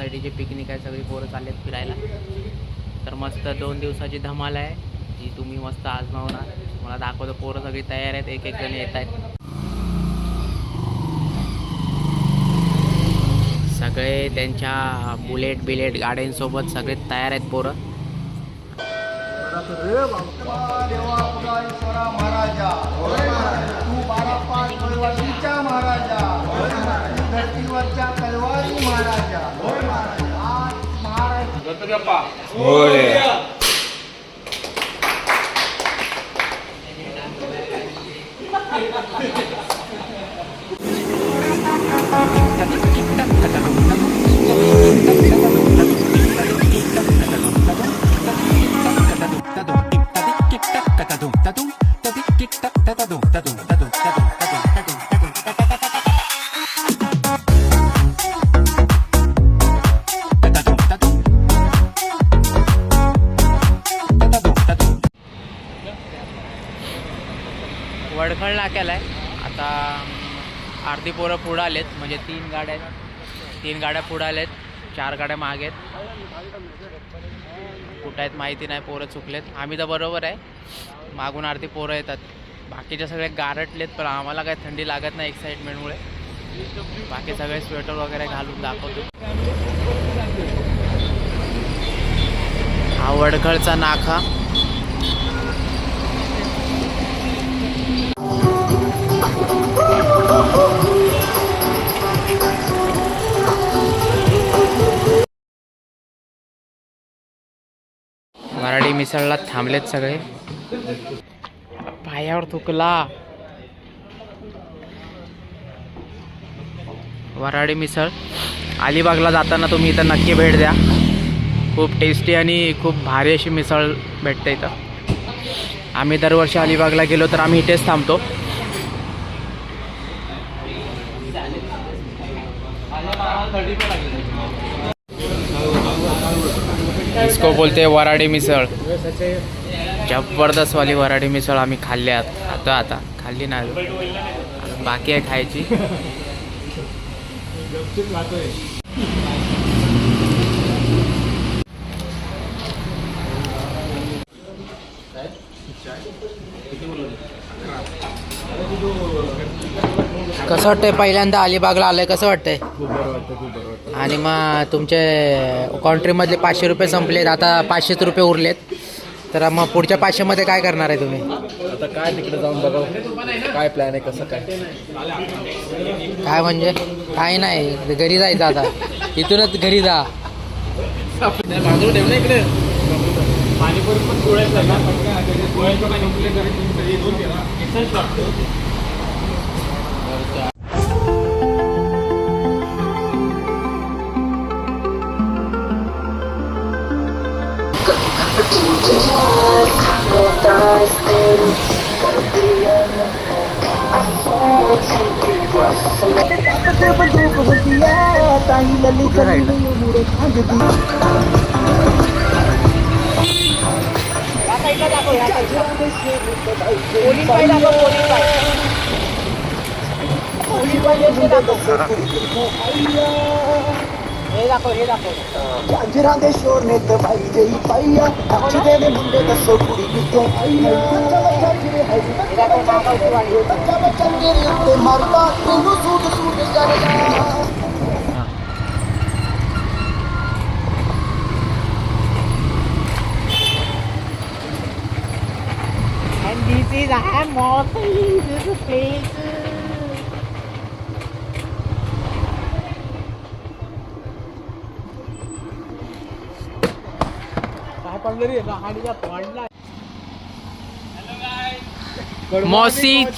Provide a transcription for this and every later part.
सोसायटीची picnic आहे, सगळी पोरं चाललेत फिरायला. तर मस्त 2 दिवसाची धमाल आहे जी तुम्ही मस्त आजमावणार. मला दाखवतो, पोरं सगळी तयार आहेत, एक एक जण येत आहेत. सगळे त्यांच्या बुलेट गाड्यांसोबत सगळे तयार आहेत पोरं. वडखळ नाक्याला आहे आता. अर्धी पोरं पुढं आलेत, म्हणजे 3 गाड्या पुढं आलेत, 4 गाड्या मागे आहेत. कुठं आहेत माहिती नाही, पोरं चुकलेत. आम्ही तर बरोबर आहे, मागून अर्धी पोरं येतात. बाकीचे सगळे गारटलेत, पण आम्हाला काही थंडी लागत नाही एक्साइटमेंटमुळे. बाकी सगळे स्वेटर वगैरे घालून दाखवतो. हा वडखळचा नाका. वराडी मिसळला थांबलेत सगळे. पायावर थुकला. वराडी मिसळ अलिबागला जाताना तुम्ही इथं नक्की भेट द्या. खूप टेस्टी आणि खूप भारी अशी मिसळ भेटते इथं. आम्ही दरवर्षी अलिबागला गेलो तर आम्ही इथेच थांबतो. इसको बोलते वराडी मिसळ. जबरदस्त वाली वराडी मिसळ आम्ही खाल्ल्यात. आता खाल्ली नाही, बाकी आहे खायची. कसं वाटतंय पहिल्यांदा अलिबागला आलंय, कसं वाटतंय? खूप बरं वाटतं. आणि मग तुमचे कॉन्ट्रीमधले 500 रुपये संपलेत, आता 500 रुपये उरलेत. तर मग पुढच्या 500 मध्ये काय करणार आहे तुम्ही? आता काय तिकडे जाऊन बघा काय प्लॅन आहे, कसं काय. काय म्हणजे काय नाही, घरी जायचं आता. इथूनच घरी जा. जंजिरां दे शोर ने दबाई जई पाइया अच्छे दे मुंडे दसो कुड़ी किते आईया बच्चा बच्चा मेरे उत्ते मरदा तेनू सूट सूट करदा. And this is Mossy. This is place.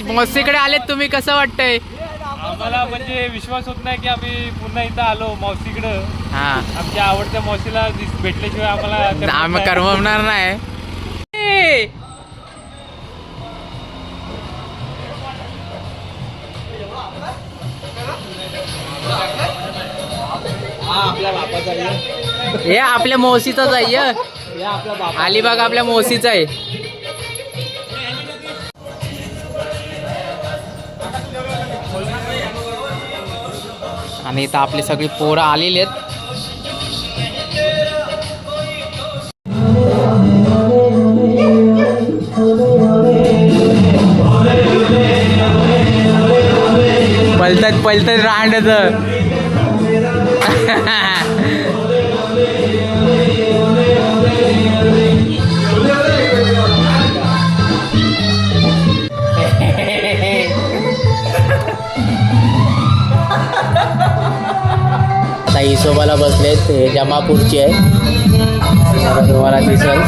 मौसीकडे आलेत तुम्ही, कसं वाटतंय? आम्हाला म्हणजे विश्वास होत नाही की आम्ही पुन्हा इथं आलो मौसीकडं. हा, आमच्या आवडत्या मौसीला भेटल्याशिवाय आम्हाला आम्ही करमवणार नाही. हे आपल्या मौसीचाच आहे. अलिबाग आपल्या मौसीचा आहे. आणि इथं आपली सगळी पोरं आलेली आहेत. पलतत रांडच. आता हिशोबाला बसलेत. हे जमापूरची आहे, आता तुम्हाला दिसेल.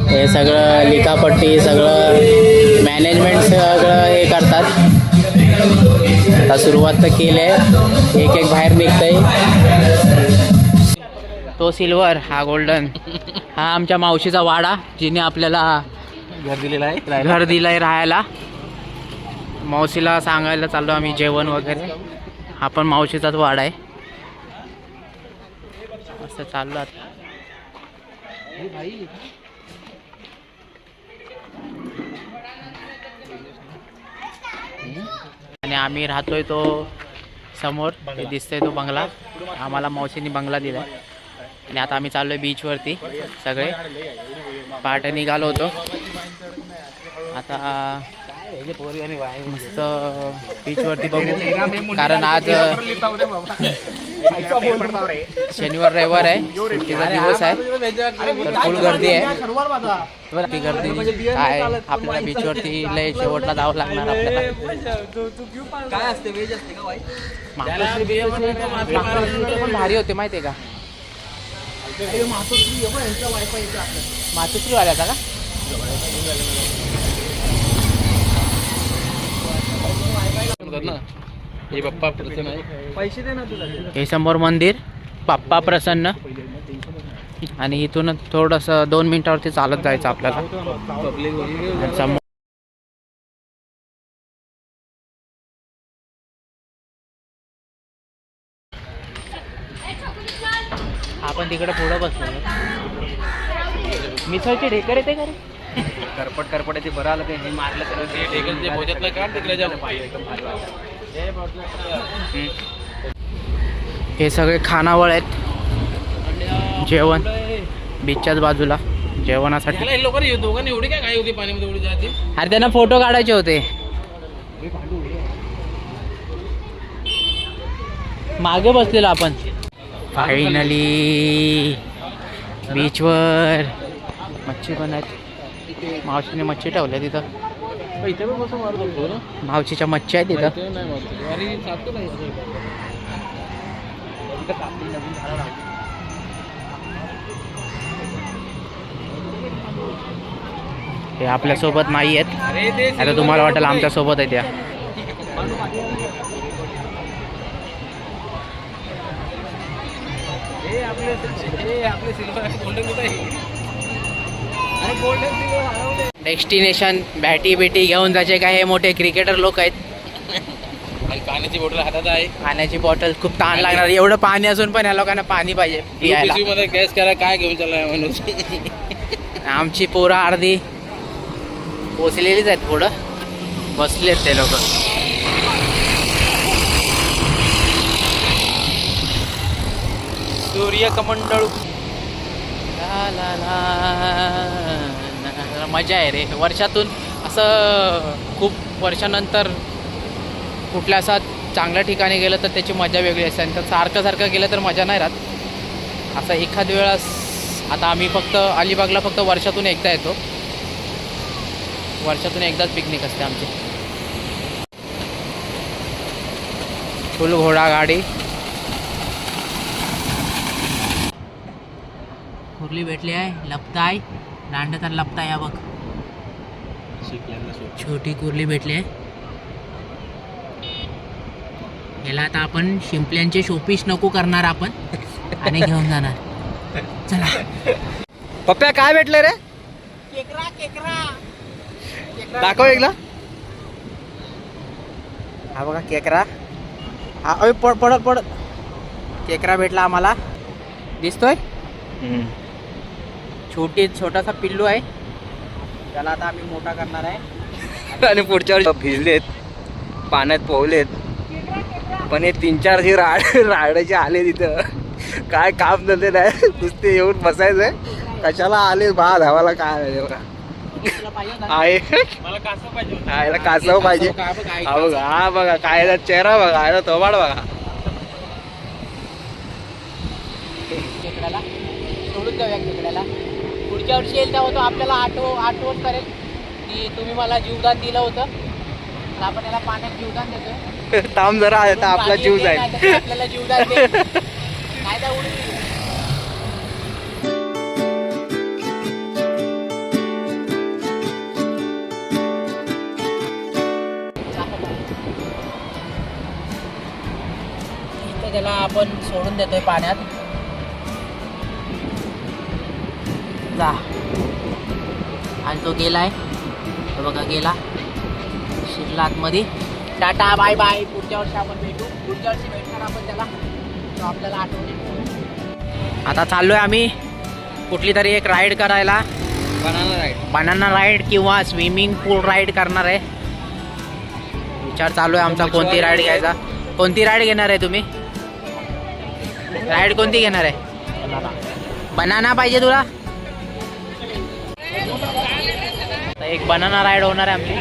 हे सगळं लिखापट्टी, सगळं मॅनेजमेंट सगळं हे करतात. आता सुरुवात तर केली आहे, एक एक बाहेर निघतंय. तो सिल्वर, हा गोल्डन. हा आमच्या मावशीचा वाडा, जिने आपल्याला घर दिलंय राहायला. मावशीला सांगायला चाललो आम्ही जेवण वगैरे. हा पण मावशीचाच वाडा आहे. असं चाललो आता. आणि आम्ही राहतोय तो समोर ते दिसतोय तो बंगला. आम्हाला मावशीने बंगला दिलाय. आणि आता आम्ही चाललोय बीचवरती सगळे. पहाटे निघालो होतो. आता मस्त बीचवरती बघू, कारण आज शनिवार रविवार आहे, सुट्टीचा दिवस आहे. तर फुल गर्दी आहे. ती गर्दी काय आपल्याला बीचवरती लय शेवटला जावं लागणार आपल्याला. काय असते, व्हेज असते का वाईट? पण भारी होते माहिती आहे का? मातोश्री वाल्याचा का? हे बाप्पा प्रसन्न आहे. पैसे दे ना तुला. हे समोर मंदिर बाप्पा प्रसन्न. आणि इथून थोडंसं 2 मिनिटावरती चालत जायचं आपल्याला. आणि समोर आपण तिकडे पुढं बसलो. मिसळचे ढेकर येते का रे? करपट आहे ते बरं आलं. ते हे मारलं तर ते ढेकल ते भोजतलं काढ तिकडे जाऊ. हे सगळे खानावळ आहेत. जेवण बीचच्याच बाजूला जेवणासाठी. दोघांनी एवढी काय होती पाण्यामध्ये उडी जाते. अरे त्यांना फोटो काढायचे होते. मागे बसलेलो आपण. फायनली बीचवर मच्छी पण आहेत. मावशीने मच्छी ठेवल्या तिथं. इथे पण कसं मारतो ना, मावशीच्या मच्छी आहेत तिथं. हे आपल्यासोबत नाही आहेत. आता तुम्हाला वाटेल आमच्या सोबत आहे त्या. डेस्टिनेशन बॅटी बेटी घेऊन जायचे काय. हे मोठे क्रिकेटर लोक आहेत. पाण्याची बॉटल हातात आहे. पाण्याची बॉटल खूप ताण लागणार. एवढं पाणी असून पण ह्या लोकांना पाणी पाहिजे पियायला. मध्ये गॅस करा काय घेऊन चाललाय म्हणून. आमची पोरं अर्धी पोचलेलीच आहेत. पुढं बसलेत ते लोक. सूर्यकमंडळू. ला ला ला. मजा आहे रे. वर्षातून असं खूप वर्षानंतर कुठल्या असा चांगल्या ठिकाणी गेलं तर त्याची मजा वेगळी असते. आणि सारखं सारखं गेलं तर मजा नाही राहत. असं एखाद वेळेस आता आम्ही फक्त अलिबागला फक्त वर्षातून एकदा येतो. वर्षातून एकदाच पिकनिक असते आमची. फुल घोडा गाडी. कुर्ली भेटली आहे. लपताय दांडत आणि लपताय. या बघ छोटी कुर्ली भेटली आहे. याला आता आपण शिंपल्यांचे शोपीस नको करणार आपण आणि घेऊन जाणार. चला. पप्प्या काय भेटलं रे? दाखव एकला. हा बघा केकरा. हा अय पडत पडत केकरा भेटला आम्हाला. दिसतोय छोटासा पिल्लू आहे. त्याला आता आम्ही मोठा करणार आहे. आणि पुढच्या वर्षी भिजलेत, पाण्यात पोहलेत. पण हे 3-4 जे राहायचे आले तिथं काय काम धंदे नाही, नुसते येऊन बसायचंय कशाला आले बा धावाला काय आहे बघा. आहे मला कासव पाहिजे होतं. आयला कासव पाहिजे. हा बघा, हा बघा काय चेहरा बघा, आयला थोबाड बघा. खेकड्याला सोडून जाऊया खेकड्याला. पुढच्या वर्षी येईल तेव्हा तो आपल्याला आठवण करेल की तुम्ही मला जीवदान दिलं होतं, तर आपण याला पाण्यात जीवदान देतोय. थांब जरा, आता आपला जीव जाईल. आपल्याला जीवदान दे नाही तर उडून गेली. इथं त्याला आपण सोडून देतोय पाण्यात. जा, आणि तो गेलाय, तो बघा गेला शिरला आतमध्ये. Tata bye bye. पुढच्या वर्षी आपण भेटू. पुढच्या वर्षी भेटणार आपण त्याला, तो आपल्याला आठवण. आता चाललोय आम्ही कुठली तरी एक राईड करायला. बनाना राईड किंवा स्विमिंग पूल राईड करणार आहे. विचार चालू आहे आमचा कोणती राईड घ्यायचा. कोणती राईड घेणार आहे तुम्ही? राईड कोणती घेणार आहे? बनाना पाहिजे तुला? एक बनाना राईड होणार आहे आमची.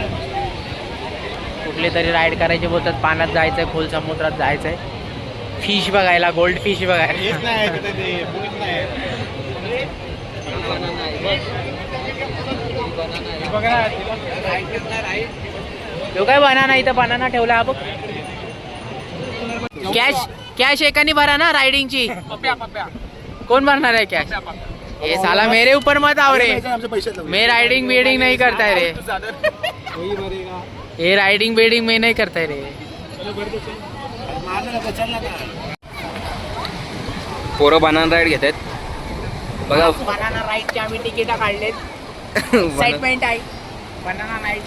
कुठली तरी राईड करायची बोलतात. पाण्यात जायचंय, खोल समुद्रात जायचंय, फिश बघायला, गोल्ड फिश बघायला. तो काय बनाना, इथं बनाना ठेवला हा बघ. कॅश एकाने भरा ना राइडिंगची. कोण भरणार आहे कॅश? ये साला मेरे ऊपर मत आओ रे. मैं राइडिंग बेडिंग नहीं करता है रे. ये राइडिंग बेडिंग में नहीं करता है रे. पोरं बनाना राईड घेतात बघा. बनाना राईडची आम्ही तिकीट काढलेत. एक्साइटमेंट आहे banana ride.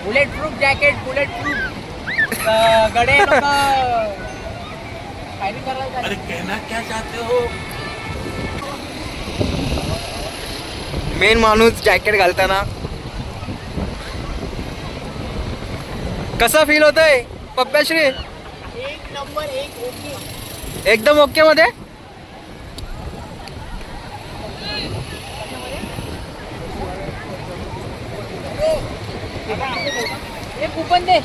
Bullet proof jacket, bullet proof गडे लोक फायरिंग करायला. अरे कहना क्या चाहते हो? मेन माणूस जॅकेट घालताना कसा फील होतोय पप्प्याश्री? एक नंबर, एक ओके. एकदम ओके मध्ये. एक कूपन दे.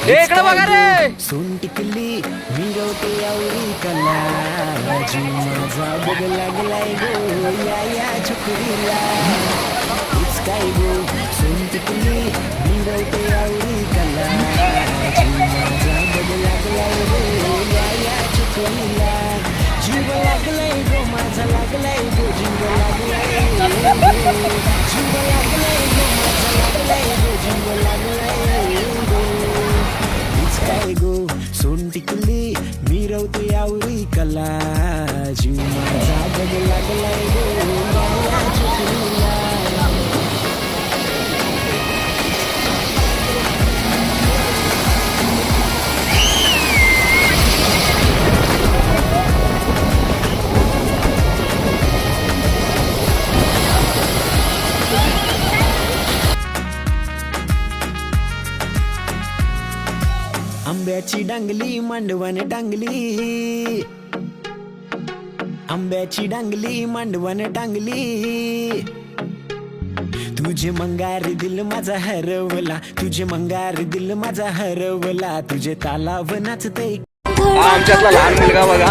इकडे बघा रे. सोन टिकली मिरवते आवरी कला जीव माझा बघ लागलाय गो या छकुरीला. इट्स काय गो सोन टिकली मिरवते आवरी कला जीव माझा बघ लागलाय गो या छकुरीला. जीव लागलाय गो माझा लागलाय गो जीव लागलाय गो. जीव लागलाय गो माझा लागलाय गो जीव लागलाय गो. काय गो सोन टिकली मिरवते आवरी कला जीव माझा बघ लागलाय गो या छकुरीला. आंब्याची डांगली मांडवण टांगली, आंब्याची डांगली मांडवण टांगली. तुझे मंगार दिल माझा हरवला, तुझे मंगार दिल माझा हरवला. तुझे तालाव नाचते. आमच्यातला लहान मुलगा बघा.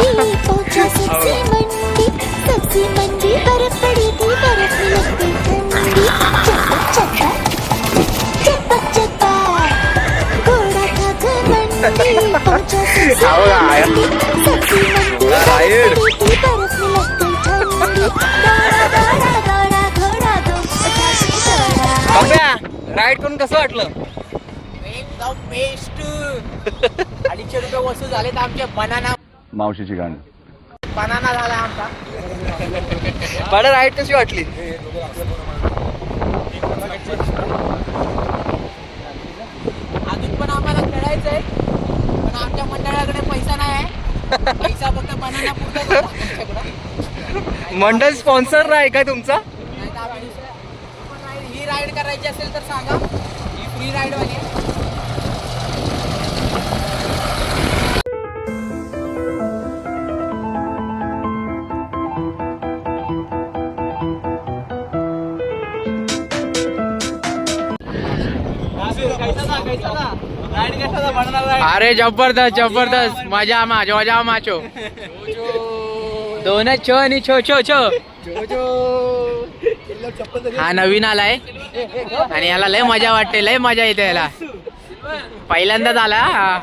राईड करून कसं वाटलं? एकदम बेस्ट. 250 रुपये वसूल झाले तर आमचे. बनाना मावशीची गाणी. बनाना झाला आमचा. मला राईड कशी वाटली? अजून पण आम्हाला खेळायचंय, पण आमच्या मंडळाकडे पैसा नाही आहे. पैसा फक्त बनाना पुरतच होता आमच्याकडं. मंडळ स्पॉन्सर नाही काय तुमचा? नाही तर आम्ही दुसऱ्या ही राईड करायची असेल तर सांगा, ही फ्री राईड वाली आहे. अरे जबरदस्त जबरदस्त मजा मजा माचो दोन छो आणि छो छो छो. हा नवीन आलाय आणि याला लय मजा वाटते, लय मजा येते याला. पहिल्यांदाच आला हा.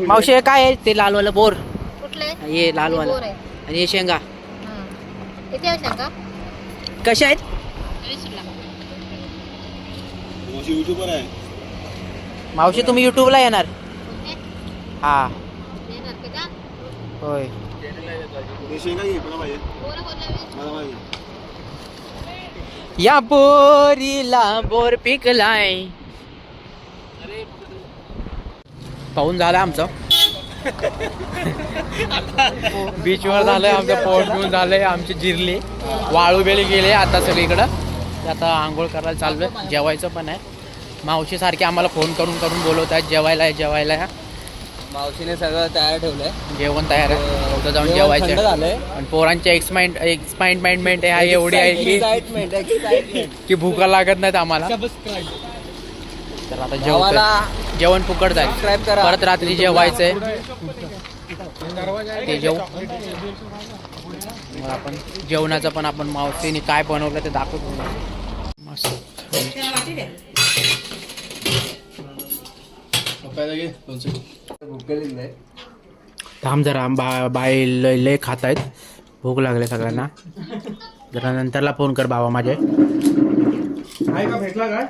मावशी हे काय आहे ते लालवालं बोर? कुठले हे लालवालं बोर आहे. आणि हे शेंगा किती आहे सांगा? कशा आहेत? 20 मावशी तुम्ही युट्यूबला येणार? कुठे? हा येणार का का? होय. बोरं बोलला. या बोरीला बोर पिकलाय. पाहून झालं आमचं. बीचवर झालंय आमचं, पोट घेऊन झालंय आमची जिरली, वाळू बेली गेले आता सगळीकडं. आता आंघोळ करायला चाललोय, जेवायचं पण आहे. मावशी सारखे आम्हाला फोन करून करून बोलवत आहेत जेवायला या जेवायला या. मावशीने सगळं तयार ठेवलंय. जेवण तयार आहे, उद्या जाऊन जेवायचं. झालंय. पण पोरांची एक्साइटमेंट आहे एवढी आहे एक्साइटमेंट की भूका लागत नाहीत आम्हाला. तर आता जेवण फुकट जाईल. सबस्क्राईब करा. परत रात्री जेवायचंय ते जेवू. मग आपण जेवणाचं पण आपण मावशीने काय बनवलं ते दाखवतो. मस्त थांब जरा, बाई लय खात आहेत, भूक लागले सगळ्यांना. जरा नंतरला फोन कर बाबा माझे. भेटला काय?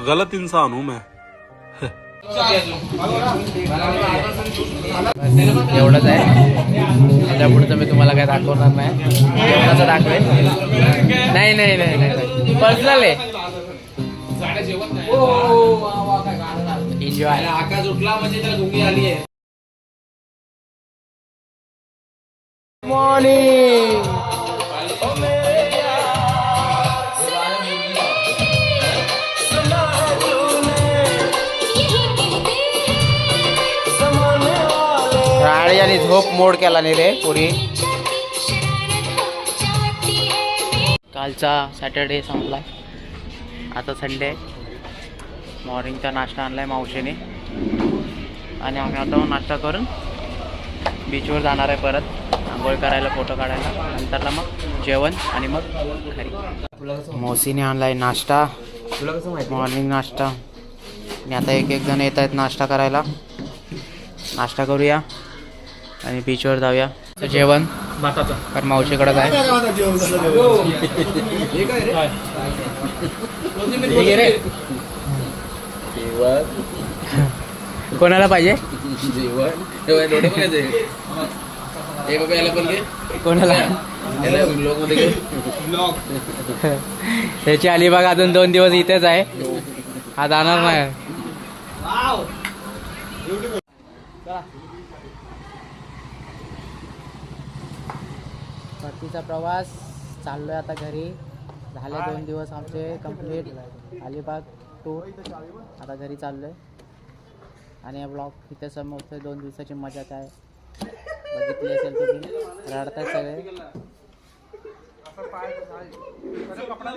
गलत इंसान हूं मैं. एवढंच आहे, त्याच्या पुढचं मी तुम्हाला काय दाखवणार नाही. जेवणाचं दाखवेल. नाही नाही नाही नाही पर्सनल आहे. एन्जॉय. आकाश उठला म्हणजे त्याला झोंगी आली आहे. मॉर्निंग. राळी आणि झोप मोड केला नाही रे पुरी. कालचा सॅटर्डे संपला, आता संडे आहे. मॉर्निंगचा नाश्ता आणलाय मावशीने आणि आम्ही आता नाश्ता करून बीचवर जाणार आहे परत आंघोळ करायला, फोटो काढायला. नंतरला मग जेवण आणि मग घरी. मौसीने आणलाय नाश्ता, मॉर्निंग नाश्ता. आणि आता एक एक जण येत आहेत नाश्ता करायला. नाश्ता करूया आणि बीचवर जाऊया. जेवण कारण मावशीकडे आहे. कोणाला पाहिजे कोणाला? त्याची अलिबाग अजून 2 दिवस इथेच आहे, हा जाणार नाही. परतीचा प्रवास चाललोय आता घरी. झाले 2 दिवस आमचे कंप्लीट अलिबाग टूर. आता घरी चाललोय आणि ब्लॉग इथे समोर 2 दिवसाची मजा काय बघितली असेल तुम्ही. रडतात सगळे. कपडा